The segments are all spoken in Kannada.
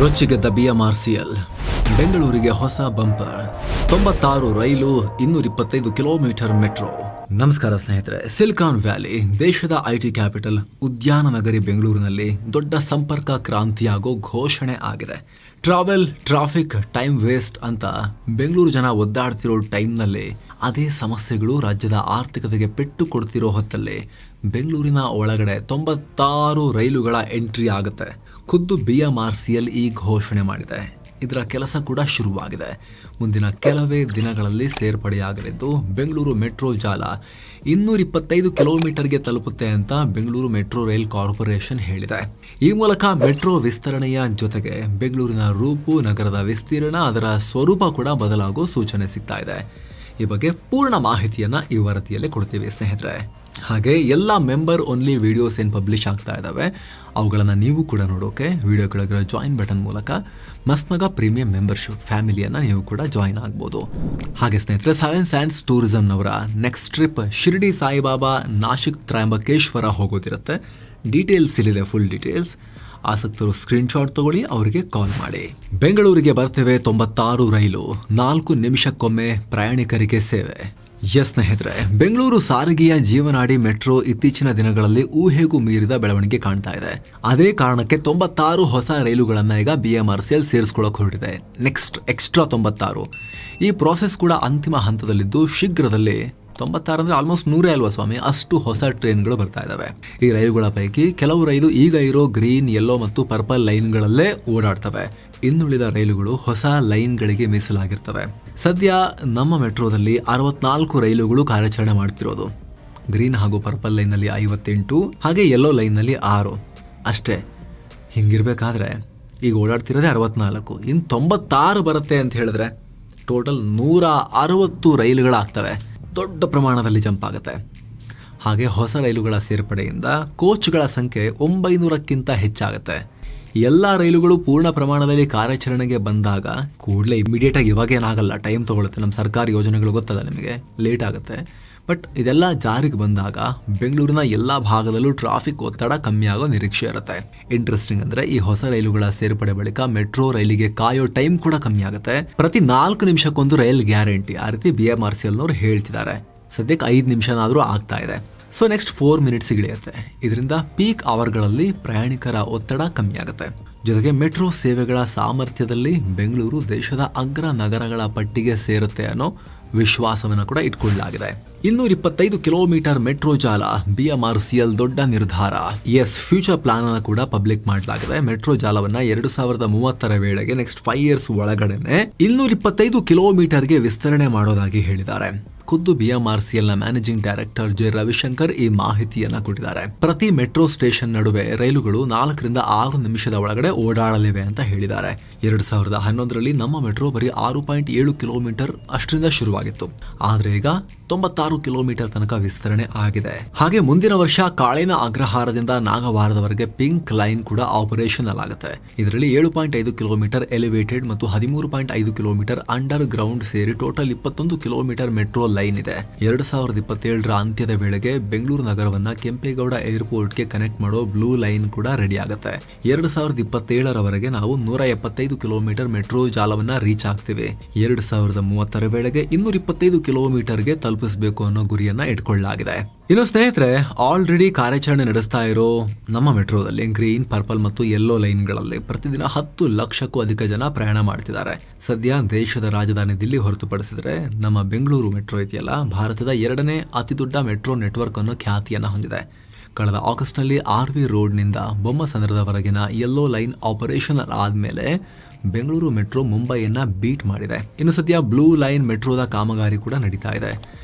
ರುಚಿಗೆದ್ದ BMRCL ಬೆಂಗಳೂರಿಗೆ ಹೊಸ ಬಂಪರ್ 96 ರೈಲು 225 ಕಿಲೋಮೀಟರ್ ಮೆಟ್ರೋ. ನಮಸ್ಕಾರ ಸ್ನೇಹಿತರೆ. ಸಿಲಿಕಾನ್ ವ್ಯಾಲಿ ದೇಶದ ಐಟಿ ಕ್ಯಾಪಿಟಲ್ ಉದ್ಯಾನ ನಗರಿ ಬೆಂಗಳೂರಿನಲ್ಲಿ ದೊಡ್ಡ ಸಂಪರ್ಕ ಕ್ರಾಂತಿಯಾಗೋ ಘೋಷಣೆ ಆಗಿದೆ. ಟ್ರಾವೆಲ್, ಟ್ರಾಫಿಕ್, ಟೈಮ್ ವೇಸ್ಟ್ ಅಂತ ಬೆಂಗಳೂರು ಜನ ಒದ್ದಾಡ್ತಿರೋ ಟೈಮ್ನಲ್ಲಿ ಅದೇ ಸಮಸ್ಯೆಗಳು ರಾಜ್ಯದ ಆರ್ಥಿಕತೆಗೆ ಪೆಟ್ಟು ಕೊಡ್ತಿರೋ ಹೊತ್ತಲ್ಲಿ ಬೆಂಗಳೂರಿನ ಒಳಗಡೆ 96 ರೈಲುಗಳ ಎಂಟ್ರಿ ಆಗುತ್ತೆ. ಖುದ್ದು BMRCL ಈ ಘೋಷಣೆ ಮಾಡಿದೆ. ಇದರ ಕೆಲಸ ಕೂಡ ಶುರುವಾಗಿದೆ. ಮುಂದಿನ ಕೆಲವೇ ದಿನಗಳಲ್ಲಿ ಸೇರ್ಪಡೆಯಾಗಲಿದ್ದು ಬೆಂಗಳೂರು ಮೆಟ್ರೋ ಜಾಲ 225 ಕಿಲೋಮೀಟರ್ಗೆ ತಲುಪುತ್ತೆ ಅಂತ ಬೆಂಗಳೂರು ಮೆಟ್ರೋ ರೈಲ್ ಕಾರ್ಪೊರೇಷನ್ ಹೇಳಿದೆ. ಈ ಮೂಲಕ ಮೆಟ್ರೋ ವಿಸ್ತರಣೆಯ ಜೊತೆಗೆ ಬೆಂಗಳೂರಿನ ರೂಪು, ನಗರದ ವಿಸ್ತೀರ್ಣ, ಅದರ ಸ್ವರೂಪ ಕೂಡ ಬದಲಾಗೋ ಸೂಚನೆ ಸಿಗ್ತಾ ಇದೆ. ಈ ಬಗ್ಗೆ ಪೂರ್ಣ ಮಾಹಿತಿಯನ್ನ ಈ ವರದಿಯಲ್ಲಿ ಕೊಡ್ತೀವಿ ಸ್ನೇಹಿತರೆ. ಹಾಗೆ ಎಲ್ಲ ಮೆಂಬರ್ ಓನ್ಲಿ ವಿಡಿಯೋಸ್ ಏನು ಪಬ್ಲಿಷ್ ಆಗ್ತಾ ಇದ್ದಾವೆ ಅವುಗಳನ್ನು ನೀವು ಕೂಡ ನೋಡೋಕೆ ವಿಡಿಯೋ ಕೆಳಗಿರೋ ಜಾಯಿನ್ ಬಟನ್ ಮೂಲಕ ಮಸ್ತ್ಮಗ ಪ್ರೀಮಿಯಂ ಮೆಂಬರ್ಶಿಪ್ ಫ್ಯಾಮಿಲಿಯನ್ನು ನೀವು ಕೂಡ ಜಾಯಿನ್ ಆಗ್ಬೋದು. ಹಾಗೆ ಸ್ನೇಹಿತರೆ, 7 ಸ್ಯಾಂಡ್ಸ್ ಟೂರಿಸಂನವರ ನೆಕ್ಸ್ಟ್ ಟ್ರಿಪ್ ಶಿರ್ಡಿ ಸಾಯಿಬಾಬಾ, ನಾಶಿಕ್, ತ್ರಯಂಬಕೇಶ್ವರ ಹೋಗೋದಿರುತ್ತೆ. ಡೀಟೇಲ್ಸ್ ಇಲ್ಲಿದೆ, ಫುಲ್ ಡೀಟೇಲ್ಸ್. ಆಸಕ್ತರು ಸ್ಕ್ರೀನ್ಶಾಟ್ ತಗೊಳ್ಳಿ, ಅವರಿಗೆ ಕಾಲ್ ಮಾಡಿ. ಬೆಂಗಳೂರಿಗೆ ಬರ್ತೇವೆ 96 ರೈಲು, 4 ನಿಮಿಷಕ್ಕೊಮ್ಮೆ ಪ್ರಯಾಣಿಕರಿಗೆ ಸೇವೆ. ಎಸ್ ಸ್ನೇಹಿತರೆ, ಬೆಂಗಳೂರು ಸಾರಿಗೆಯ ಜೀವನಾಡಿ ಮೆಟ್ರೋ ಇತ್ತೀಚಿನ ದಿನಗಳಲ್ಲಿ ಊಹೆಗೂ ಮೀರಿದ ಬೆಳವಣಿಗೆ ಕಾಣ್ತಾ ಇದೆ. ಅದೇ ಕಾರಣಕ್ಕೆ 96 ಹೊಸ ರೈಲುಗಳನ್ನ ಈಗ BMRCL ಸೇರಿಸ್ಕೊಳ್ಳೋಕೆ ಹೊರಟಿದೆ. Next extra 96. ಈ ಪ್ರಾಸೆಸ್ ಕೂಡ ಅಂತಿಮ ಹಂತದಲ್ಲಿದ್ದು ಶೀಘ್ರದಲ್ಲೇ 96 ಅಂದ್ರೆ ಆಲ್ಮೋಸ್ಟ್ 100 ಅಲ್ವಾ ಸ್ವಾಮಿ, ಅಷ್ಟು ಹೊಸ ಟ್ರೈನ್ಗಳು ಬರ್ತಾ ಇದಾವೆ. ಈ ರೈಲುಗಳ ಪೈಕಿ ಕೆಲವು ರೈಲು ಈಗ ಇರೋ ಗ್ರೀನ್, ಯೆಲ್ಲೋ ಮತ್ತು ಪರ್ಪಲ್ ಲೈನ್ಗಳಲ್ಲೇ ಓಡಾಡ್ತವೆ. ಇನ್ನುಳಿದ ರೈಲುಗಳು ಹೊಸ ಲೈನ್ಗಳಿಗೆ ಮೀಸಲಾಗಿರ್ತವೆ. ಸದ್ಯ ನಮ್ಮ ಮೆಟ್ರೋದಲ್ಲಿ 64 ರೈಲುಗಳು ಕಾರ್ಯಾಚರಣೆ ಮಾಡ್ತಿರೋದು. ಗ್ರೀನ್ ಹಾಗೂ ಪರ್ಪಲ್ ಲೈನ್ನಲ್ಲಿ 58, ಹಾಗೆ ಯೆಲ್ಲೋ ಲೈನ್ನಲ್ಲಿ 6 ಅಷ್ಟೇ. ಹಿಂಗಿರ್ಬೇಕಾದ್ರೆ ಈಗ ಓಡಾಡ್ತಿರೋದೇ 64, ಇನ್ನು 96 ಬರುತ್ತೆ ಅಂತ ಹೇಳಿದ್ರೆ ಟೋಟಲ್ 160 ರೈಲುಗಳಾಗ್ತವೆ. ದೊಡ್ಡ ಪ್ರಮಾಣದಲ್ಲಿ ಜಂಪ್ ಆಗುತ್ತೆ. ಹಾಗೆ ಹೊಸ ರೈಲುಗಳ ಸೇರ್ಪಡೆಯಿಂದ ಕೋಚ್ಗಳ ಸಂಖ್ಯೆ 900ಕ್ಕಿಂತ ಹೆಚ್ಚಾಗುತ್ತೆ. ಎಲ್ಲ ರೈಲುಗಳು ಪೂರ್ಣ ಪ್ರಮಾಣದಲ್ಲಿ ಕಾರ್ಯಾಚರಣೆಗೆ ಬಂದಾಗ ಕೂಡಲೇ ಇಮಿಡಿಯೇಟ್ ಆಗಿ ಇವಾಗೇನಾಗಲ್ಲ, ಟೈಮ್ ತಗೊಳುತ್ತೆ. ನಮ್ಮ ಸರ್ಕಾರಿ ಯೋಜನೆಗಳು ಗೊತ್ತದ ನಿಮಗೆ, ಲೇಟ್ ಆಗುತ್ತೆ. ಬಟ್ ಇದೆಲ್ಲ ಜಾರಿಗೆ ಬಂದಾಗ ಬೆಂಗಳೂರಿನ ಎಲ್ಲ ಭಾಗದಲ್ಲೂ ಟ್ರಾಫಿಕ್ ಒತ್ತಡ ಕಮ್ಮಿ ಆಗೋ ನಿರೀಕ್ಷೆ ಇರುತ್ತೆ. ಇಂಟ್ರೆಸ್ಟಿಂಗ್ ಅಂದ್ರೆ ಈ ಹೊಸ ರೈಲುಗಳ ಸೇರ್ಪಡೆ ಬಳಿಕ ಮೆಟ್ರೋ ರೈಲಿಗೆ ಕಾಯೋ ಟೈಮ್ ಕೂಡ ಕಮ್ಮಿ ಆಗುತ್ತೆ. ಪ್ರತಿ 4 ನಿಮಿಷಕ್ಕೊಂದು ರೈಲ್ ಗ್ಯಾರಂಟಿ, ಆ ರೀತಿ BMRCLನವರು ಹೇಳ್ತಿದ್ದಾರೆ. ಸದ್ಯಕ್ಕೆ 5 ನಿಮಿಷನಾದ್ರೂ ಆಗ್ತಾ ಇದೆ. ಸೊ ನೆಕ್ಸ್ಟ್ 4 ಮಿನಿಟ್ಸ್ ಇಳಿಯುತ್ತೆ. ಇದರಿಂದ ಪೀಕ್ ಅವರ್ಗಳಲ್ಲಿ ಪ್ರಯಾಣಿಕರ ಒತ್ತಡ ಕಮ್ಮಿ ಆಗುತ್ತೆ. ಜೊತೆಗೆ ಮೆಟ್ರೋ ಸೇವೆಗಳ ಸಾಮರ್ಥ್ಯದಲ್ಲಿ ಬೆಂಗಳೂರು ದೇಶದ ಅಗ್ರ ನಗರಗಳ ಪಟ್ಟಿಗೆ ಸೇರುತ್ತೆ ಅನ್ನೋ ವಿಶ್ವಾಸವನ್ನು ಕೂಡ ಇಟ್ಕೊಳ್ಳಲಾಗಿದೆ. 225 ಕಿಲೋಮೀಟರ್ ಮೆಟ್ರೋ ಜಾಲ BMRCL ದೊಡ್ಡ ನಿರ್ಧಾರ. ಫ್ಯೂಚರ್ ಪ್ಲಾನ್ ಅನ್ನು ಕೂಡ ಪಬ್ಲಿಕ್ ಮಾಡಲಾಗಿದೆ. ಮೆಟ್ರೋ ಜಾಲವನ್ನ 2030 ವೇಳೆಗೆ ನೆಕ್ಸ್ಟ್ 5 ಇಯರ್ಸ್ ಒಳಗಡೆನೆ 225 ಕಿಲೋಮೀಟರ್ಗೆ ವಿಸ್ತರಣೆ ಮಾಡೋದಾಗಿ ಹೇಳಿದ್ದಾರೆ. ಖುದ್ದು BMRCL ನ ಮ್ಯಾನೇಜಿಂಗ್ ಡೈರೆಕ್ಟರ್ ಜೆ ರವಿಶಂಕರ್ ಈ ಮಾಹಿತಿಯನ್ನ ಕೊಟ್ಟಿದ್ದಾರೆ. ಪ್ರತಿ ಮೆಟ್ರೋ ಸ್ಟೇಷನ್ ನಡುವೆ ರೈಲುಗಳು 4 ರಿಂದ 6 ನಿಮಿಷದ ಒಳಗಡೆ ಓಡಾಡಲಿವೆ ಅಂತ ಹೇಳಿದ್ದಾರೆ. 2011ರಲ್ಲಿ ನಮ್ಮ ಮೆಟ್ರೋ ಬರೀ 6.7 ಕಿಲೋಮೀಟರ್ ಅಷ್ಟರಿಂದ ಶುರುವಾಗಿತ್ತು. ಆದ್ರೆ ಈಗ 96 ಕಿಲೋಮೀಟರ್ ತನಕ ವಿಸ್ತರಣೆ ಆಗಿದೆ. ಹಾಗೆ ಮುಂದಿನ ವರ್ಷ ಕಾಳಿನ ಅಗ್ರಹಾರದಿಂದ ನಾಗವಾರದವರೆಗೆ ಪಿಂಕ್ ಲೈನ್ ಕೂಡ ಆಪರೇಷನಲ್ ಆಗುತ್ತೆ. ಇದರಲ್ಲಿ 7.5 ಕಿಲೋಮೀಟರ್ ಎಲಿವೇಟೆಡ್ ಮತ್ತು 13.5 ಕಿಲೋಮೀಟರ್ ಅಂಡರ್ ಗ್ರೌಂಡ್ ಸೇರಿ ಟೋಟಲ್ 21 ಕಿಲೋಮೀಟರ್ ಮೆಟ್ರೋ ಲೈನ್ ಇದೆ. 2027ರ ಅಂತ್ಯದ ವೇಳೆಗೆ ಬೆಂಗಳೂರು ನಗರವನ್ನ ಕೆಂಪೇಗೌಡ ಏರ್ಪೋರ್ಟ್ಗೆ ಕನೆಕ್ಟ್ ಮಾಡೋ ಬ್ಲೂ ಲೈನ್ ಕೂಡ ರೆಡಿ ಆಗುತ್ತೆ. 2027ರವರೆಗೆ ನಾವು 175 ಕಿಲೋಮೀಟರ್ ಮೆಟ್ರೋ ಜಾಲವನ್ನ ರೀಚ್ ಆಗ್ತೀವಿ. 2030ರ ವೇಳೆಗೆ 225 ಕಿಲೋಮೀಟರ್ಗೆ ತಲುಪಿಸಬೇಕು ಅನ್ನೋ ಗುರಿಯನ್ನ ಇಟ್ಕೊಳ್ಳಲಾಗಿದೆ. ಇನ್ನು ಸ್ನೇಹಿತರೆ, ಆಲ್ರೆಡಿ ಕಾರ್ಯಾಚರಣೆ ನಡೆಸ್ತಾ ಇರೋ ನಮ್ಮ ಮೆಟ್ರೋದಲ್ಲಿ ಗ್ರೀನ್, ಪರ್ಪಲ್ ಮತ್ತು ಯೆಲ್ಲೋ ಲೈನ್ಗಳಲ್ಲಿ ಪ್ರತಿದಿನ 10 ಲಕ್ಷಕ್ಕೂ ಅಧಿಕ ಜನ ಪ್ರಯಾಣ ಮಾಡ್ತಿದ್ದಾರೆ. ಸದ್ಯ ದೇಶದ ರಾಜಧಾನಿ ದಿಲ್ಲಿ ಹೊರತುಪಡಿಸಿದ್ರೆ ನಮ್ಮ ಬೆಂಗಳೂರು ಮೆಟ್ರೋ ಇದೆಯಲ್ಲ, ಭಾರತದ 2ನೇ ಅತಿ ದೊಡ್ಡ ಮೆಟ್ರೋ ನೆಟ್ವರ್ಕ್ ಅನ್ನೋ ಖ್ಯಾತಿಯನ್ನ ಹೊಂದಿದೆ. ಕಳೆದ ಆಗಸ್ಟ್ನಲ್ಲಿ RV ರೋಡ್ನಿಂದ ಬೊಮ್ಮಸಂದ್ರದವರೆಗಿನ ಯೆಲ್ಲೋ ಲೈನ್ ಆಪರೇಷನ್ ಆದ್ಮೇಲೆ ಬೆಂಗಳೂರು ಮೆಟ್ರೋ ಮುಂಬೈಯನ್ನ ಬೀಟ್ ಮಾಡಿದೆ. ಇನ್ನು ಸದ್ಯ ಬ್ಲೂ ಲೈನ್ ಮೆಟ್ರೋದ ಕಾಮಗಾರಿ ಕೂಡ ನಡೀತಾ ಇದೆ.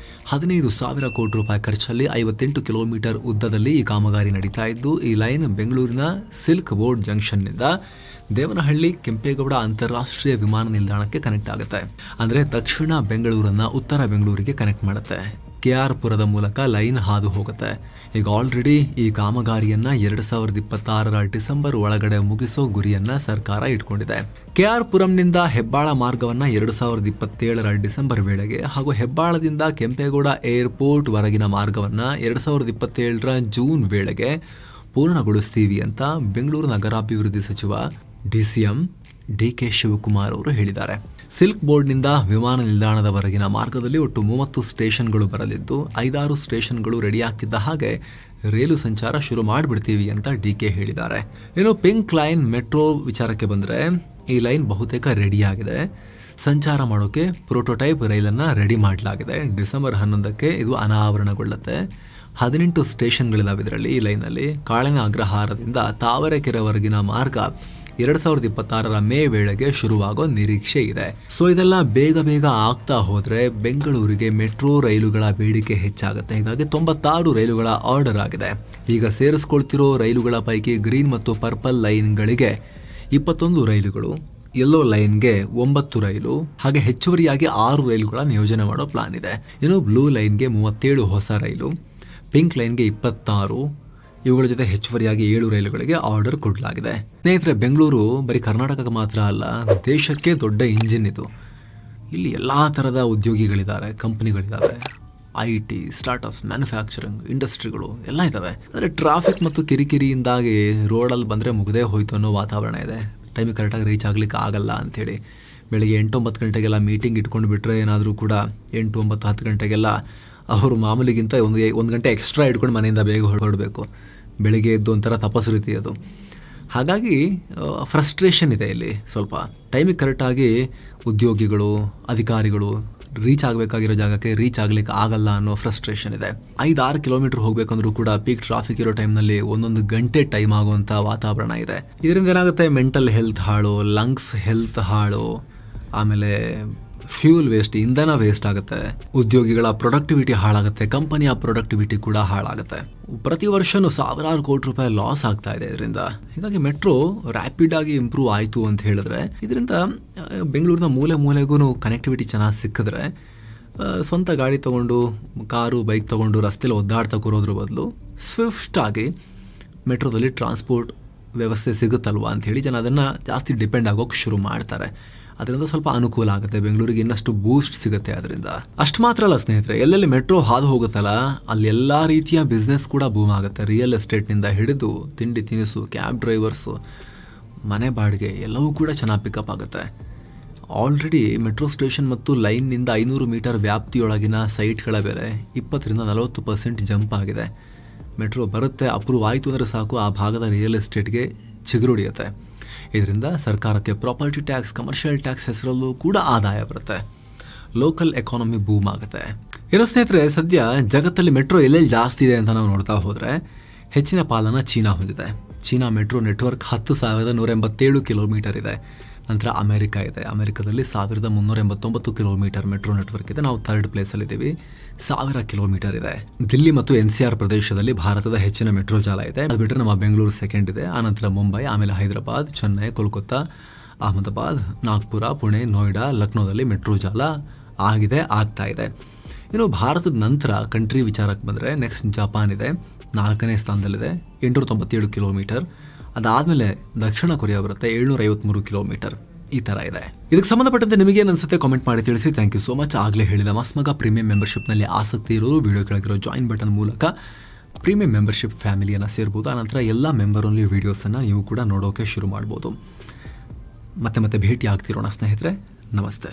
15,000 ಕೋಟಿ ರೂಪಾಯಿ ಖರ್ಚಲ್ಲಿ 58 ಕಿಲೋಮೀಟರ್ ಉದ್ದದಲ್ಲಿ ಈ ಕಾಮಗಾರಿ ನಡೀತಾ ಇದ್ದು, ಈ ಲೈನ್ ಬೆಂಗಳೂರಿನ ಸಿಲ್ಕ್ ಬೋರ್ಡ್ ಜಂಕ್ಷನ್ನಿಂದ ದೇವನಹಳ್ಳಿ ಕೆಂಪೇಗೌಡ ಅಂತಾರಾಷ್ಟ್ರೀಯ ವಿಮಾನ ನಿಲ್ದಾಣಕ್ಕೆ ಕನೆಕ್ಟ್ ಆಗುತ್ತೆ. ಅಂದ್ರೆ ದಕ್ಷಿಣ ಬೆಂಗಳೂರನ್ನ ಉತ್ತರ ಬೆಂಗಳೂರಿಗೆ ಕನೆಕ್ಟ್ ಮಾಡುತ್ತೆ. KR ಪುರದ ಮೂಲಕ ಲೈನ್ ಹಾದು ಹೋಗುತ್ತೆ. ಈಗ ಆಲ್ರೆಡಿ ಈ ಕಾಮಗಾರಿಯನ್ನ 2026ರ ಡಿಸೆಂಬರ್ ಒಳಗಡೆ ಮುಗಿಸೋ ಗುರಿಯನ್ನ ಸರ್ಕಾರ ಇಟ್ಕೊಂಡಿದೆ. KR ಪುರಂನಿಂದ ಹೆಬ್ಬಾಳ ಮಾರ್ಗವನ್ನ 2027ರ ಡಿಸೆಂಬರ್ ವೇಳೆಗೆ ಹಾಗೂ ಹೆಬ್ಬಾಳದಿಂದ ಕೆಂಪೇಗೌಡ ಏರ್ಪೋರ್ಟ್ ವರೆಗಿನ ಮಾರ್ಗವನ್ನ 2027ರ ಜೂನ್ ವೇಳೆಗೆ ಪೂರ್ಣಗೊಳಿಸ್ತೀವಿ ಅಂತ ಬೆಂಗಳೂರು ನಗರಾಭಿವೃದ್ಧಿ ಸಚಿವ DCM ಡಿ.ಕೆ. ಶಿವಕುಮಾರ್ ಅವರು ಹೇಳಿದ್ದಾರೆ. ಸಿಲ್ಕ್ ಬೋರ್ಡ್ನಿಂದ ವಿಮಾನ ನಿಲ್ದಾಣದವರೆಗಿನ ಮಾರ್ಗದಲ್ಲಿ ಒಟ್ಟು 30 ಸ್ಟೇಷನ್ಗಳು ಬರಲಿದ್ದು 5-6 ಸ್ಟೇಷನ್ಗಳು ರೆಡಿ ಆಗ್ತಿದ್ದ ಹಾಗೆ ರೈಲು ಸಂಚಾರ ಶುರು ಮಾಡಿಬಿಡ್ತೀವಿ ಅಂತ ಡಿ.ಕೆ. ಹೇಳಿದ್ದಾರೆ. ಇನ್ನು ಪಿಂಕ್ ಲೈನ್ ಮೆಟ್ರೋ ವಿಚಾರಕ್ಕೆ ಬಂದರೆ ಈ ಲೈನ್ ಬಹುತೇಕ ರೆಡಿ ಆಗಿದೆ. ಸಂಚಾರ ಮಾಡೋಕೆ ಪ್ರೋಟೋಟೈಪ್ ರೈಲನ್ನು ರೆಡಿ ಮಾಡಲಾಗಿದೆ. ಡಿಸೆಂಬರ್ 11ಕ್ಕೆ ಇದು ಅನಾವರಣಗೊಳ್ಳುತ್ತೆ. 18 ಸ್ಟೇಷನ್ಗಳಿದಾವೆ ಇದರಲ್ಲಿ. ಈ ಲೈನಲ್ಲಿ ಕಾಳಿನ ಅಗ್ರಹಾರದಿಂದ ತಾವರೆಕೆರೆವರೆಗಿನ ಮಾರ್ಗ 2026 ಮೇ ವೇಳೆಗೆ ಶುರುವಾಗೋ ನಿರೀಕ್ಷೆ ಇದೆ. ಸೊ ಇದೆಲ್ಲ ಬೇಗ ಆಗ್ತಾ ಹೋದ್ರೆ ಬೆಂಗಳೂರಿಗೆ ಮೆಟ್ರೋ ರೈಲುಗಳ ಬೇಡಿಕೆ ಹೆಚ್ಚಾಗುತ್ತೆ. ಹೀಗಾಗಿ 96 ರೈಲುಗಳ ಆರ್ಡರ್ ಆಗಿದೆ. ಈಗ ಸೇರಿಸ್ಕೊಳ್ತಿರೋ ರೈಲುಗಳ ಪೈಕಿ ಗ್ರೀನ್ ಮತ್ತು ಪರ್ಪಲ್ ಲೈನ್ಗಳಿಗೆ 21 ರೈಲುಗಳು, ಯೆಲ್ಲೋ ಲೈನ್ಗೆ 9 ರೈಲು, ಹಾಗೆ ಹೆಚ್ಚುವರಿಯಾಗಿ 6 ರೈಲುಗಳ ನಿಯೋಜನೆ ಮಾಡೋ ಪ್ಲಾನ್ ಇದೆ. ಇನ್ನು ಬ್ಲೂ ಲೈನ್ಗೆ 37 ಹೊಸ ರೈಲು, ಪಿಂಕ್ ಲೈನ್ಗೆ 26, ಇವುಗಳ ಜೊತೆ ಹೆಚ್ಚುವರಿಯಾಗಿ 7 ರೈಲುಗಳಿಗೆ ಆರ್ಡರ್ ಕೊಡಲಾಗಿದೆ. ಸ್ನೇಹಿತರೆ, ಬೆಂಗಳೂರು ಬರೀ ಕರ್ನಾಟಕಕ್ಕೆ ಮಾತ್ರ ಅಲ್ಲ, ದೇಶಕ್ಕೆ ದೊಡ್ಡ ಇಂಜಿನ್ ಇದು. ಇಲ್ಲಿ ಎಲ್ಲ ಥರದ ಉದ್ಯೋಗಿಗಳಿದ್ದಾರೆ, ಕಂಪನಿಗಳಿದ್ದಾವೆ. IT, ಸ್ಟಾರ್ಟ್ಅಪ್ಸ್, ಮ್ಯಾನುಫ್ಯಾಕ್ಚರಿಂಗ್, ಇಂಡಸ್ಟ್ರಿಗಳು ಎಲ್ಲ ಇದ್ದಾವೆ. ಆದರೆ ಟ್ರಾಫಿಕ್ ಮತ್ತು ಕಿರಿಕಿರಿಯಿಂದಾಗಿ ರೋಡಲ್ಲಿ ಬಂದರೆ ಮುಗದೇ ಹೋಯ್ತು ಅನ್ನೋ ವಾತಾವರಣ ಇದೆ. ಟೈಮಿಗೆ ಕರೆಕ್ಟಾಗಿ ರೀಚ್ ಆಗ್ಲಿಕ್ಕೆ ಆಗಲ್ಲ ಅಂಥೇಳಿ ಬೆಳಿಗ್ಗೆ 8-9 ಗಂಟೆಗೆಲ್ಲ ಮೀಟಿಂಗ್ ಇಟ್ಕೊಂಡು ಬಿಟ್ಟರೆ ಏನಾದರೂ ಕೂಡ 8-9-10 ಗಂಟೆಗೆಲ್ಲ ಅವರು ಮಾಮೂಲಿಗಿಂತ ಒಂದು ಗಂಟೆ ಎಕ್ಸ್ಟ್ರಾ ಇಟ್ಕೊಂಡು ಮನೆಯಿಂದ ಬೇಗ ಹೊರಡಬೇಕು. ಬೆಳಿಗ್ಗೆ ಎದ್ದು ಒಂಥರ ತಪಸ್ಸು ರೀತಿ ಅದು. ಹಾಗಾಗಿ ಫ್ರಸ್ಟ್ರೇಷನ್ ಇದೆ ಇಲ್ಲಿ. ಸ್ವಲ್ಪ ಟೈಮಿಗೆ ಕರೆಕ್ಟಾಗಿ ಉದ್ಯೋಗಿಗಳು, ಅಧಿಕಾರಿಗಳು ರೀಚ್ ಆಗಬೇಕಾಗಿರೋ ಜಾಗಕ್ಕೆ ರೀಚ್ ಆಗ್ಲಿಕ್ಕೆ ಆಗಲ್ಲ ಅನ್ನೋ ಫ್ರಸ್ಟ್ರೇಷನ್ ಇದೆ. 5-6 ಕಿಲೋಮೀಟರ್ ಹೋಗ್ಬೇಕಂದ್ರೂ ಕೂಡ ಪೀಕ್ ಟ್ರಾಫಿಕ್ ಇರೋ ಟೈಮ್ನಲ್ಲಿ 1 ಗಂಟೆ ಟೈಮ್ ಆಗುವಂಥ ವಾತಾವರಣ ಇದೆ. ಇದರಿಂದ ಏನಾಗುತ್ತೆ, ಮೆಂಟಲ್ ಹೆಲ್ತ್ ಹಾಳು, ಲಂಗ್ಸ್ ಹೆಲ್ತ್ ಹಾಳು, ಆಮೇಲೆ ಫ್ಯೂಲ್ ವೇಸ್ಟ್, ಇಂಧನ ವೇಸ್ಟ್ ಆಗುತ್ತೆ, ಉದ್ಯೋಗಿಗಳ ಪ್ರೊಡಕ್ಟಿವಿಟಿ ಹಾಳಾಗುತ್ತೆ, ಕಂಪನಿಯ ಪ್ರೊಡಕ್ಟಿವಿಟಿ ಕೂಡ ಹಾಳಾಗುತ್ತೆ. ಪ್ರತಿ ವರ್ಷನೂ ಸಾವಿರಾರು ಕೋಟಿ ರೂಪಾಯಿ ಲಾಸ್ ಆಗ್ತಾ ಇದೆ ಇದರಿಂದ. ಹೀಗಾಗಿ ಮೆಟ್ರೋ ರ್ಯಾಪಿಡ್ ಆಗಿ ಇಂಪ್ರೂವ್ ಆಯಿತು ಅಂತ ಹೇಳಿದ್ರೆ ಇದರಿಂದ ಬೆಂಗಳೂರಿನ ಮೂಲೆಗೂ ಕನೆಕ್ಟಿವಿಟಿ ಚೆನ್ನಾಗಿ ಸಿಕ್ಕಿದ್ರೆ ಸ್ವಂತ ಗಾಡಿ ತೊಗೊಂಡು, ಕಾರು, ಬೈಕ್ ತೊಗೊಂಡು ರಸ್ತೆಯಲ್ಲಿ ಒದ್ದಾಡ್ತಾ ಕೂರೋದ್ರ ಬದಲು ಸ್ವಿಫ್ಟ್ ಆಗಿ ಮೆಟ್ರೋದಲ್ಲಿ ಟ್ರಾನ್ಸ್ಪೋರ್ಟ್ ವ್ಯವಸ್ಥೆ ಸಿಗುತ್ತಲ್ವಾ ಅಂಥೇಳಿ ಜನ ಅದನ್ನು ಜಾಸ್ತಿ ಡಿಪೆಂಡ್ ಆಗೋಕೆ ಶುರು ಮಾಡ್ತಾರೆ. ಅದರಿಂದ ಸ್ವಲ್ಪ ಅನುಕೂಲ ಆಗುತ್ತೆ, ಬೆಂಗಳೂರಿಗೆ ಇನ್ನಷ್ಟು ಬೂಸ್ಟ್ ಸಿಗುತ್ತೆ ಅದರಿಂದ. ಅಷ್ಟು ಮಾತ್ರ ಅಲ್ಲ ಸ್ನೇಹಿತರೆ, ಎಲ್ಲೆಲ್ಲಿ ಮೆಟ್ರೋ ಹಾದು ಹೋಗುತ್ತಲ್ಲ ಅಲ್ಲಿ ಎಲ್ಲ ರೀತಿಯ ಬಿಸ್ನೆಸ್ ಕೂಡ ಬೂಮ್ ಆಗುತ್ತೆ. ರಿಯಲ್ ಎಸ್ಟೇಟ್ನಿಂದ ಹಿಡಿದು ತಿಂಡಿ ತಿನಿಸು, ಕ್ಯಾಬ್ ಡ್ರೈವರ್ಸು, ಮನೆ ಬಾಡಿಗೆ ಎಲ್ಲವೂ ಕೂಡ ಚೆನ್ನಾಗಿ ಪಿಕಪ್ ಆಗುತ್ತೆ. ಆಲ್ರೆಡಿ ಮೆಟ್ರೋ ಸ್ಟೇಷನ್ ಮತ್ತು ಲೈನ್ನಿಂದ 500 ಮೀಟರ್ ವ್ಯಾಪ್ತಿಯೊಳಗಿನ ಸೈಟ್ಗಳ ಬೆಲೆ 20-40% ಜಂಪ್ ಆಗಿದೆ. ಮೆಟ್ರೋ ಬರುತ್ತೆ, ಅಪ್ರೂವ್ ಆಯಿತು ಅಂದರೆ ಸಾಕು, ಆ ಭಾಗದ ರಿಯಲ್ ಎಸ್ಟೇಟ್ಗೆ ಚಿಗುರುಡಿಯುತ್ತೆ. ಇದರಿಂದ ಸರ್ಕಾರಕ್ಕೆ ಪ್ರಾಪರ್ಟಿ ಟ್ಯಾಕ್ಸ್, ಕಮರ್ಷಿಯಲ್ ಟ್ಯಾಕ್ಸ್ ಹೆಸರಲ್ಲೂ ಕೂಡ ಆದಾಯ ಬರುತ್ತೆ. ಲೋಕಲ್ ಎಕಾನಮಿ ಬೂಮ್ ಆಗುತ್ತೆ. ಏನೋ ಸ್ನೇಹಿತರೆ, ಸದ್ಯ ಜಗತ್ತಲ್ಲಿ ಮೆಟ್ರೋ ಎಲ್ಲೆಲ್ಲಿ ಜಾಸ್ತಿ ಇದೆ ಅಂತ ನಾವು ನೋಡ್ತಾ ಹೋದರೆ ಹೆಚ್ಚಿನ ಪಾಲನ ಚೀನಾ ಹೊಂದಿದೆ. ಚೀನಾ ಮೆಟ್ರೋ ನೆಟ್ವರ್ಕ್ 10,187 ಕಿಲೋಮೀಟರ್ ಇದೆ. ನಂತರ ಅಮೆರಿಕ ಇದೆ. ಅಮೆರಿಕದಲ್ಲಿ 1,389 ಕಿಲೋಮೀಟರ್ ಮೆಟ್ರೋ ನೆಟ್ವರ್ಕ್ ಇದೆ. ನಾವು 3rd ಪ್ಲೇಸಲ್ಲಿದ್ದೀವಿ, 1000 ಕಿಲೋಮೀಟರ್ ಇದೆ. ದಿಲ್ಲಿ ಮತ್ತು NCR ಪ್ರದೇಶದಲ್ಲಿ ಭಾರತದ ಹೆಚ್ಚಿನ ಮೆಟ್ರೋ ಜಾಲ ಇದೆ. ಅದು ಬಿಟ್ಟರೆ ನಮ್ಮ ಬೆಂಗಳೂರು 2nd ಇದೆ, ಆನಂತರ ಮುಂಬೈ, ಆಮೇಲೆ ಹೈದರಾಬಾದ್, ಚೆನ್ನೈ, ಕೋಲ್ಕತ್ತಾ, ಅಹಮದಾಬಾದ್, ನಾಗ್ಪುರ, ಪುಣೆ, ನೋಯ್ಡಾ, ಲಕ್ನೋದಲ್ಲಿ ಮೆಟ್ರೋ ಜಾಲ ಆಗಿದೆ, ಆಗ್ತಾ ಇದೆ. ಇನ್ನು ಭಾರತದ ನಂತರ ಕಂಟ್ರಿ ವಿಚಾರಕ್ಕೆ ಬಂದರೆ ನೆಕ್ಸ್ಟ್ ಜಪಾನ್ ಇದೆ, 4ನೇ ಸ್ಥಾನದಲ್ಲಿದೆ, 897 ಕಿಲೋಮೀಟರ್. ಅದಾದಮೇಲೆ ದಕ್ಷಿಣ ಕೊರಿಯಾ ಬರುತ್ತೆ, 753 ಕಿಲೋಮೀಟರ್. ಈ ಥರ ಇದೆ. ಇದಕ್ಕೆ ಸಂಬಂಧಪಟ್ಟಂತೆ ನಿಮಗೇನು ಅನ್ಸುತ್ತೆ ಕಾಮೆಂಟ್ ಮಾಡಿ ತಿಳಿಸಿ. Thank you so much. ಆಗಲೇ ಹೇಳಿದ ಮಸ್ಮಗ ಪ್ರೀಮಿಯಂ ಮೆಂಬರ್ಶಿಪ್ನಲ್ಲಿ ಆಸಕ್ತಿ ಇರೋರು ವಿಡಿಯೋ ಕೆಳಗಿರೋ ಜಾಯಿನ್ ಬಟನ್ ಮೂಲಕ ಪ್ರೀಮಿಯಂ ಮೆಂಬರ್ಶಿಪ್ ಫ್ಯಾಮಿಲಿಯನ್ನು ಸೇರ್ಬೋದು. ಆನಂತರ ಎಲ್ಲ ಮೆಂಬರ್ ಓನ್ಲಿ ವೀಡಿಯೋಸನ್ನು ನೀವು ಕೂಡ ನೋಡೋಕೆ ಶುರು ಮಾಡ್ಬೋದು. ಮತ್ತೆ ಭೇಟಿ ಆಗ್ತಿರೋಣ ಸ್ನೇಹಿತರೆ. ನಮಸ್ತೆ.